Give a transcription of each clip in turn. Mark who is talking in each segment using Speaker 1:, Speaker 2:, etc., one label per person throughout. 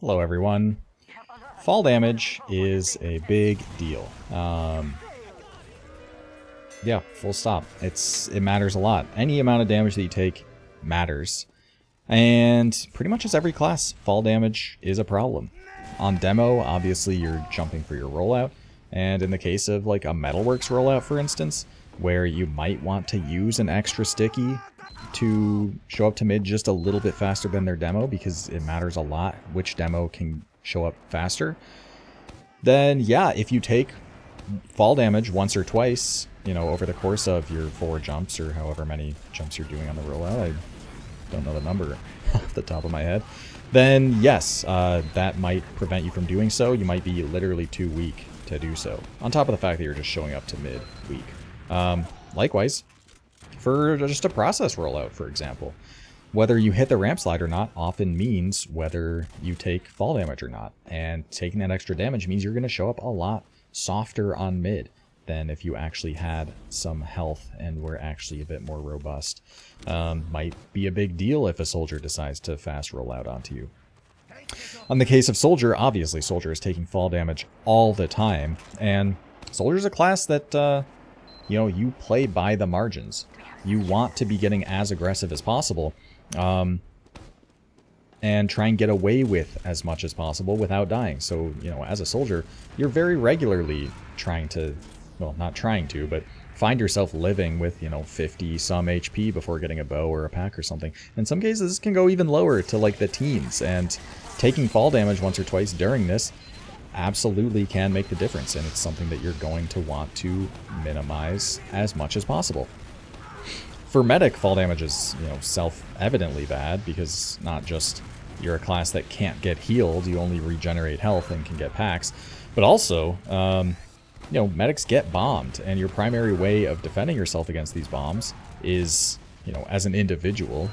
Speaker 1: Hello everyone. Fall damage is a big deal. Yeah, full stop. It matters a lot. Any amount of damage that you take matters. And pretty much as every class, fall damage is a problem. On demo, obviously you're jumping for your rollout. And in the case of like a Metalworks rollout, for instance, where you might want to use an extra sticky to show up to mid just a little bit faster than their demo, because it matters a lot which demo can show up faster, then yeah, if you take fall damage once or twice, you know, over the course of your 4 jumps or however many jumps you're doing on the rollout, I don't know the number off the top of my head, then yes, that might prevent you from doing so. You might be literally too weak to do so, on top of the fact that you're just showing up to mid weak. Likewise, for just a process rollout, for example, whether you hit the ramp slide or not often means whether you take fall damage or not. And taking that extra damage means you're going to show up a lot softer on mid than if you actually had some health and were actually a bit more robust. Might be a big deal if a soldier decides to fast roll out onto you. On the case of soldier, obviously soldier is taking fall damage all the time, and soldier's a class that you know, you play by the margins. You want to be getting as aggressive as possible, and try and get away with as much as possible without dying. So, you know, as a soldier, you're very regularly trying to, well, not trying to, but find yourself living with, you know, 50 some HP before getting a bow or a pack or something. In some cases, this can go even lower to like the teens, and taking fall damage once or twice during this absolutely can make the difference, and it's something that you're going to want to minimize as much as possible. For medic, fall damage is, you know, self-evidently bad, because not just you're a class that can't get healed, you only regenerate health and can get packs, but also, you know, medics get bombed, and your primary way of defending yourself against these bombs is, you know, as an individual,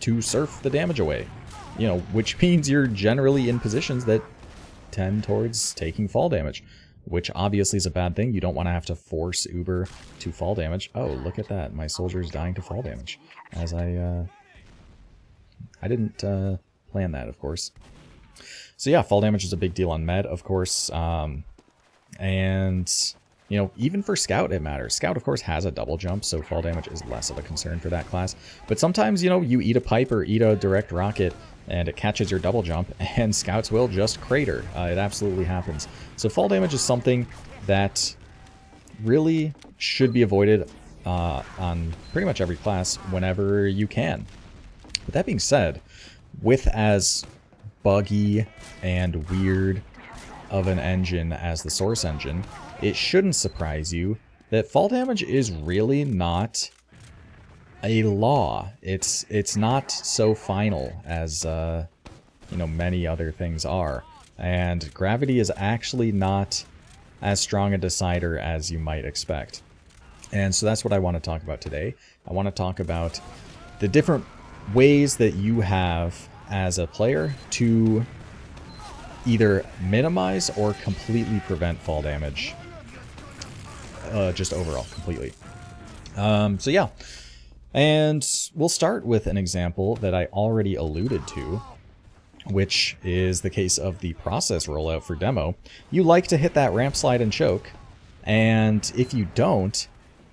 Speaker 1: to surf the damage away, you know, which means you're generally in positions that tend towards taking fall damage, which obviously is a bad thing. You don't want to have to force Uber to fall damage. Oh, look at that. My soldier is dying to fall damage. As I didn't plan that, of course. So yeah, fall damage is a big deal on med, of course. And, you know, even for Scout, it matters. Scout, of course, has a double jump, so fall damage is less of a concern for that class. But sometimes, you know, you eat a pipe or eat a direct rocket, and it catches your double jump, and Scouts will just crater. It absolutely happens. So fall damage is something that really should be avoided on pretty much every class whenever you can. With that being said, with as buggy and weird of an engine as the Source engine, it shouldn't surprise you that fall damage is really not a law. It's not so final as you know, many other things are, and gravity is actually not as strong a decider as you might expect. And so that's what I want to talk about today. I want to talk about the different ways that you have as a player to either minimize or completely prevent fall damage, just overall completely. So yeah. And we'll start with an example that I already alluded to, which is the case of the process rollout for demo. You like to hit that ramp slide and choke, and if you don't,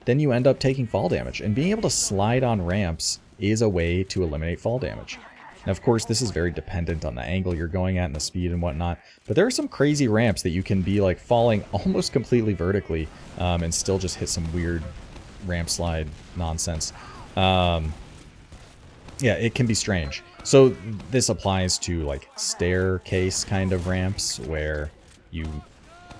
Speaker 1: then you end up taking fall damage. And being able to slide on ramps is a way to eliminate fall damage. Now, of course, this is very dependent on the angle you're going at and the speed and whatnot, but there are some crazy ramps that you can be like falling almost completely vertically, and still just hit some weird ramp slide nonsense. Yeah, it can be strange. So this applies to like staircase kind of ramps where you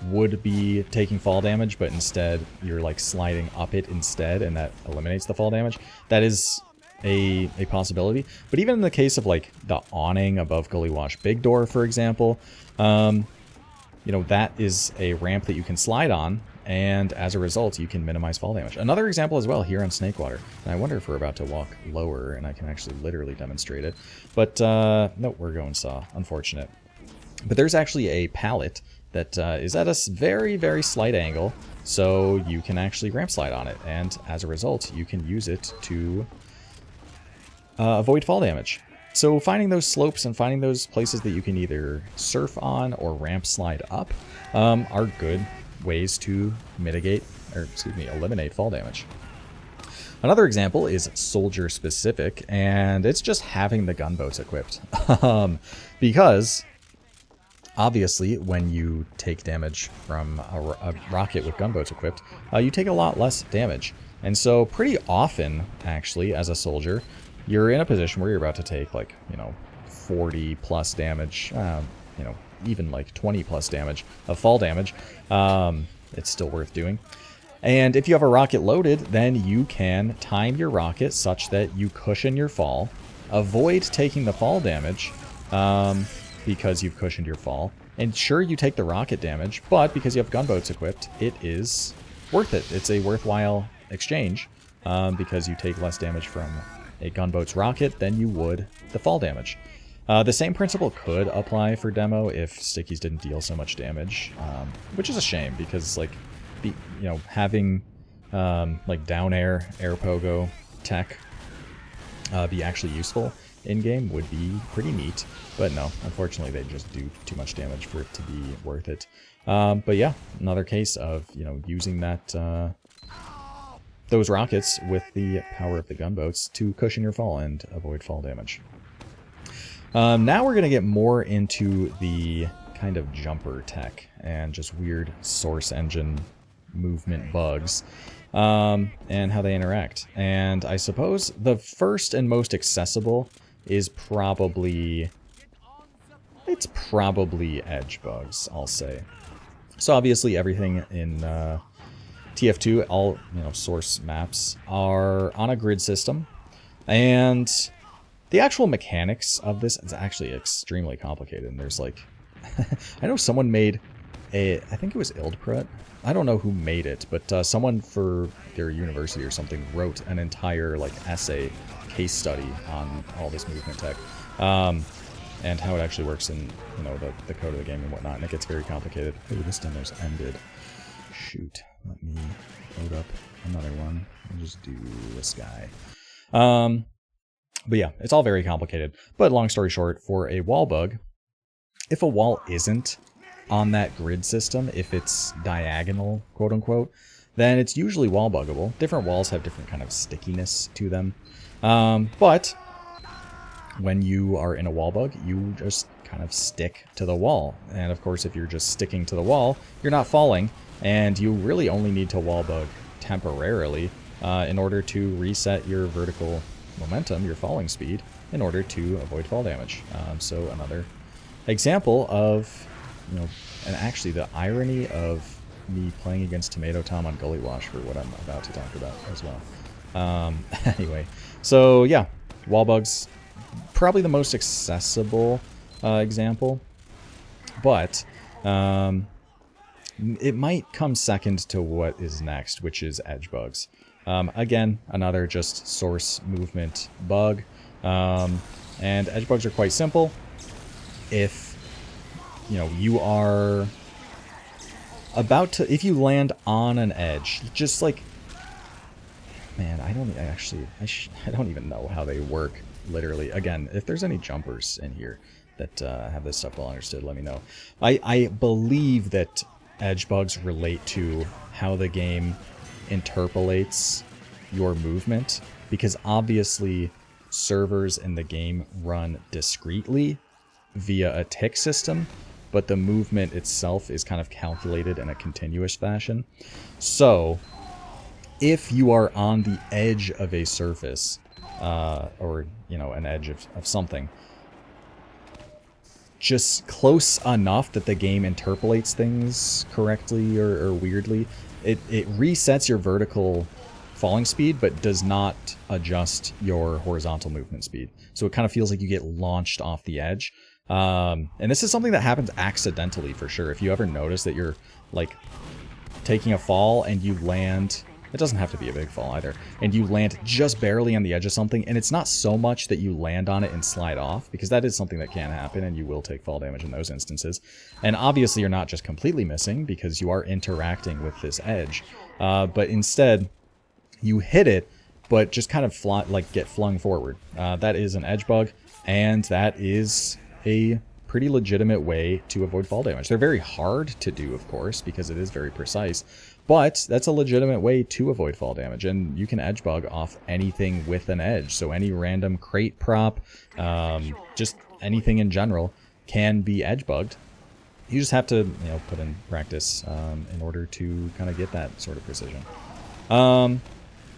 Speaker 1: would be taking fall damage, but instead you're like sliding up it instead, and that eliminates the fall damage. That is a possibility. But even in the case of like the awning above Gully Wash Big Door, for example, you know, that is a ramp that you can slide on, and as a result, you can minimize fall damage. Another example as well here on Snakewater, and I wonder if we're about to walk lower and I can actually literally demonstrate it. But no, we're going saw, unfortunate. But there's actually a pallet that is at a very, very slight angle, so you can actually ramp slide on it, and as a result, you can use it to avoid fall damage. So finding those slopes and finding those places that you can either surf on or ramp slide up are good ways to mitigate, or excuse me, eliminate fall damage. Another example is soldier specific, and it's just having the gunboats equipped. Because obviously when you take damage from a rocket with gunboats equipped, you take a lot less damage. And so pretty often, actually, as a soldier, you're in a position where you're about to take, like, 40 plus damage, even like 20 plus damage of fall damage. It's still worth doing. And if you have a rocket loaded, then you can time your rocket such that you cushion your fall, avoid taking the fall damage, because you've cushioned your fall. And sure, you take the rocket damage, but because you have gunboats equipped, it is worth it. It's a worthwhile exchange, because you take less damage from a gunboat's rocket than you would the fall damage. The same principle could apply for demo if stickies didn't deal so much damage, which is a shame because, like, having like down air pogo tech be actually useful in game would be pretty neat. But no, unfortunately, they just do too much damage for it to be worth it. But yeah, another case of using that. Those rockets with the power of the gunboats to cushion your fall and avoid fall damage. Now we're going to get more into the kind of jumper tech and just weird source engine movement bugs and how they interact. And I suppose the first and most accessible is probably edge bugs, I'll say. So obviously everything in TF2, all source maps are on a grid system, and the actual mechanics of this is actually extremely complicated. And there's like, I know someone made I think it was Ildpret. I don't know who made it, but someone for their university or something wrote an entire like essay case study on all this movement tech, and how it actually works in the code of the game and whatnot. And it gets very complicated. Oh, this demo's ended. Shoot, let me load up another one. I'll just do this guy. But yeah, it's all very complicated. But long story short, for a wall bug, if a wall isn't on that grid system, if it's diagonal, quote unquote, then it's usually wall buggable. Different walls have different kind of stickiness to them. But when you are in a wall bug, you just kind of stick to the wall. And of course, if you're just sticking to the wall, you're not falling. And you really only need to wall bug temporarily in order to reset your vertical momentum, your falling speed, in order to avoid fall damage. So another example of, and actually the irony of me playing against Tomato Tom on Gully Wash for what I'm about to talk about as well. Anyway, so yeah, wall bugs, probably the most accessible example, but it might come second to what is next, which is edge bugs. Again, another just source movement bug. And edge bugs are quite simple. If, you are about to, if you land on an edge, just like, man, I don't even know how they work, literally. Again, if there's any jumpers in here that have this stuff well understood, let me know. I believe that edge bugs relate to how the game interpolates your movement, because obviously servers in the game run discretely via a tick system, but the movement itself is kind of calculated in a continuous fashion. So if you are on the edge of a surface, or an edge of something, just close enough that the game interpolates things correctly or weirdly, it resets your vertical falling speed, but does not adjust your horizontal movement speed. So it kind of feels like you get launched off the edge. And this is something that happens accidentally for sure. If you ever notice that you're like taking a fall and you land, it doesn't have to be a big fall either, and you land just barely on the edge of something, and it's not so much that you land on it and slide off, because that is something that can happen, and you will take fall damage in those instances. And obviously you're not just completely missing, because you are interacting with this edge, but instead you hit it, but just kind of get flung forward. That is an edge bug. And that is a pretty legitimate way to avoid fall damage. They're very hard to do, of course, because it is very precise, but that's a legitimate way to avoid fall damage. And you can edge bug off anything with an edge. So any random crate prop, just anything in general can be edge bugged. You just have to, you know, put in practice in order to kind of get that sort of precision. So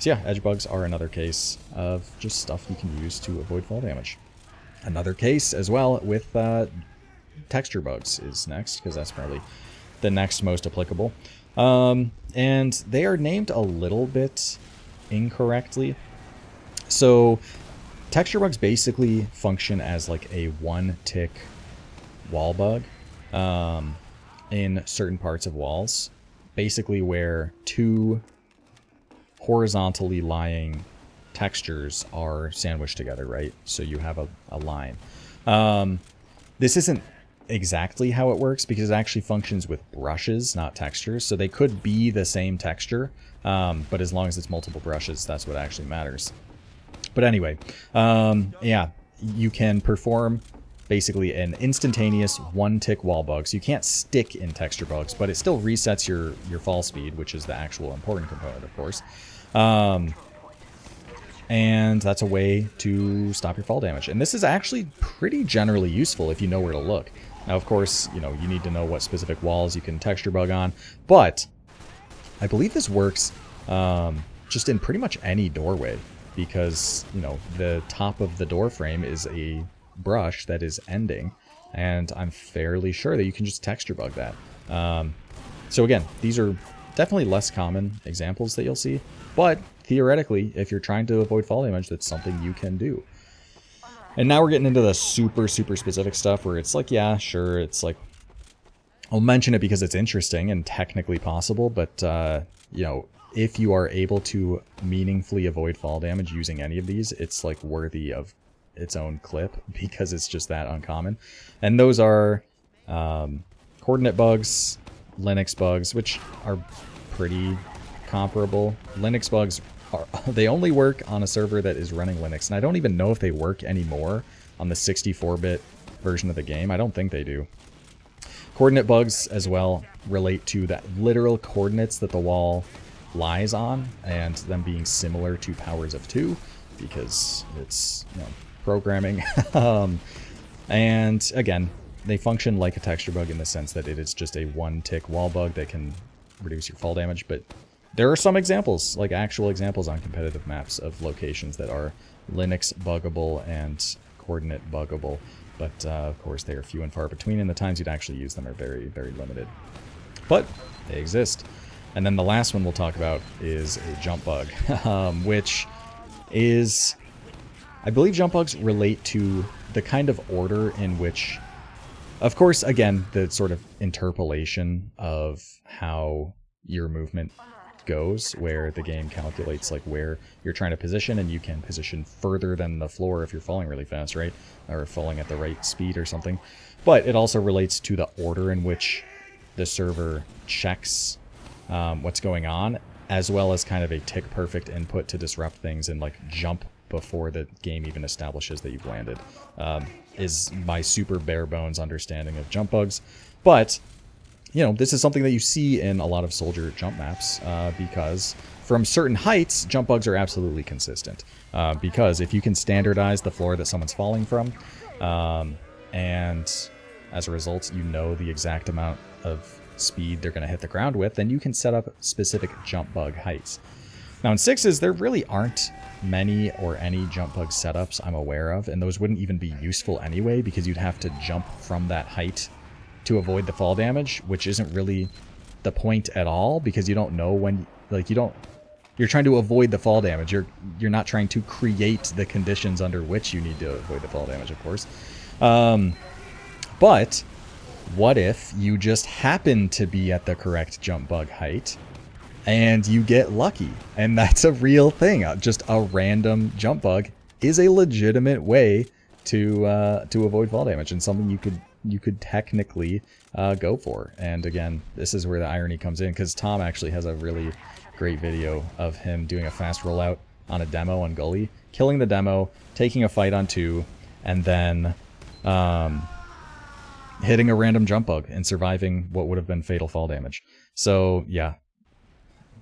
Speaker 1: yeah, edge bugs are another case of just stuff you can use to avoid fall damage. Another case as well with texture bugs is next, because that's probably the next most applicable. And they are named a little bit incorrectly. So texture bugs basically function as like a one-tick wall bug in certain parts of walls, basically where two horizontally lying textures are sandwiched together, right? So you have a line. This isn't exactly how it works because it actually functions with brushes, not textures. So they could be the same texture, but as long as it's multiple brushes, that's what actually matters. But anyway, yeah, you can perform basically an instantaneous one-tick wall bug. So you can't stick in texture bugs, but it still resets your fall speed, which is the actual important component, of course. And that's a way to stop your fall damage. And this is actually pretty generally useful if you know where to look. Now, of course, you know, you need to know what specific walls you can texture bug on, but I believe this works just in pretty much any doorway, because, you know, the top of the door frame is a brush that is ending, and I'm fairly sure that you can just texture bug that. So again, these are definitely less common examples that you'll see, but theoretically, if you're trying to avoid fall damage, that's something you can do. And now we're getting into the super specific stuff where it's like, yeah, sure, it's like, I'll mention it because it's interesting and technically possible, but, you know, if you are able to meaningfully avoid fall damage using any of these, it's like worthy of its own clip because it's just that uncommon. And those are coordinate bugs, Linux bugs, which are pretty comparable. Linux bugs they only work on a server that is running Linux, and I don't even know if they work anymore on the 64-bit version of the game. I don't think they do. Coordinate bugs as well relate to the literal coordinates that the wall lies on, and them being similar to powers of 2, because it's, you know, programming. And again, they function like a texture bug in the sense that it is just a one-tick wall bug that can reduce your fall damage, but there are some examples, like actual examples on competitive maps of locations that are Linux buggable and coordinate buggable, but of course they are few and far between, and the times you'd actually use them are very limited. But they exist. And then the last one we'll talk about is a jump bug, which is, I believe jump bugs relate to the kind of order in which, of course, again, the sort of interpolation of how your movement goes, where the game calculates like where you're trying to position, and you can position further than the floor if you're falling really fast, right? Or falling at the right speed or something. But it also relates to the order in which the server checks what's going on, as well as kind of a tick perfect input to disrupt things and like jump before the game even establishes that you've landed, is my super bare bones understanding of jump bugs. But you know, this is something that you see in a lot of soldier jump maps, because from certain heights, jump bugs are absolutely consistent. Because if you can standardize the floor that someone's falling from, and as a result, you know the exact amount of speed they're going to hit the ground with, then you can set up specific jump bug heights. Now in 6s, there really aren't many or any jump bug setups I'm aware of, and those wouldn't even be useful anyway, because you'd have to jump from that height to avoid the fall damage, which isn't really the point at all, because you don't know when, like, you're trying to avoid the fall damage. You're not trying to create the conditions under which you need to avoid the fall damage, of course. But what if you just happen to be at the correct jump bug height and you get lucky? And that's a real thing. Just a random jump bug is a legitimate way to avoid fall damage, and something you could technically go for. And again, this is where the irony comes in, because Tom actually has a really great video of him doing a fast rollout on a demo on Gully, killing the demo, taking a fight on 2, and then hitting a random jump bug and surviving what would have been fatal fall damage. So yeah,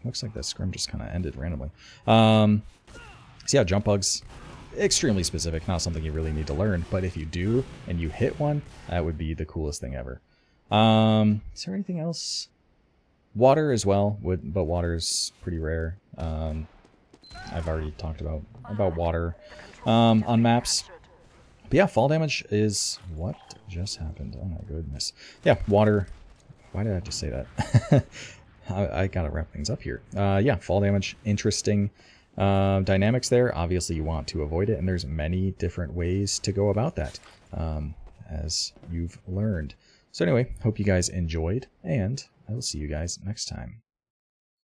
Speaker 1: looks like that scrim just kind of ended randomly. So yeah, jump bugs, extremely specific, not something you really need to learn, but if you do and you hit one, that would be the coolest thing ever. Is there anything else? Water as well, but water's pretty rare. I've already talked about water on maps. But yeah, fall damage is what just happened. Oh my goodness. Yeah, water. Why did I just say that? I gotta wrap things up here. Yeah, fall damage, interesting dynamics there. Obviously, you want to avoid it, and there's many different ways to go about that, as you've learned. So anyway, hope you guys enjoyed, and I will see you guys next time.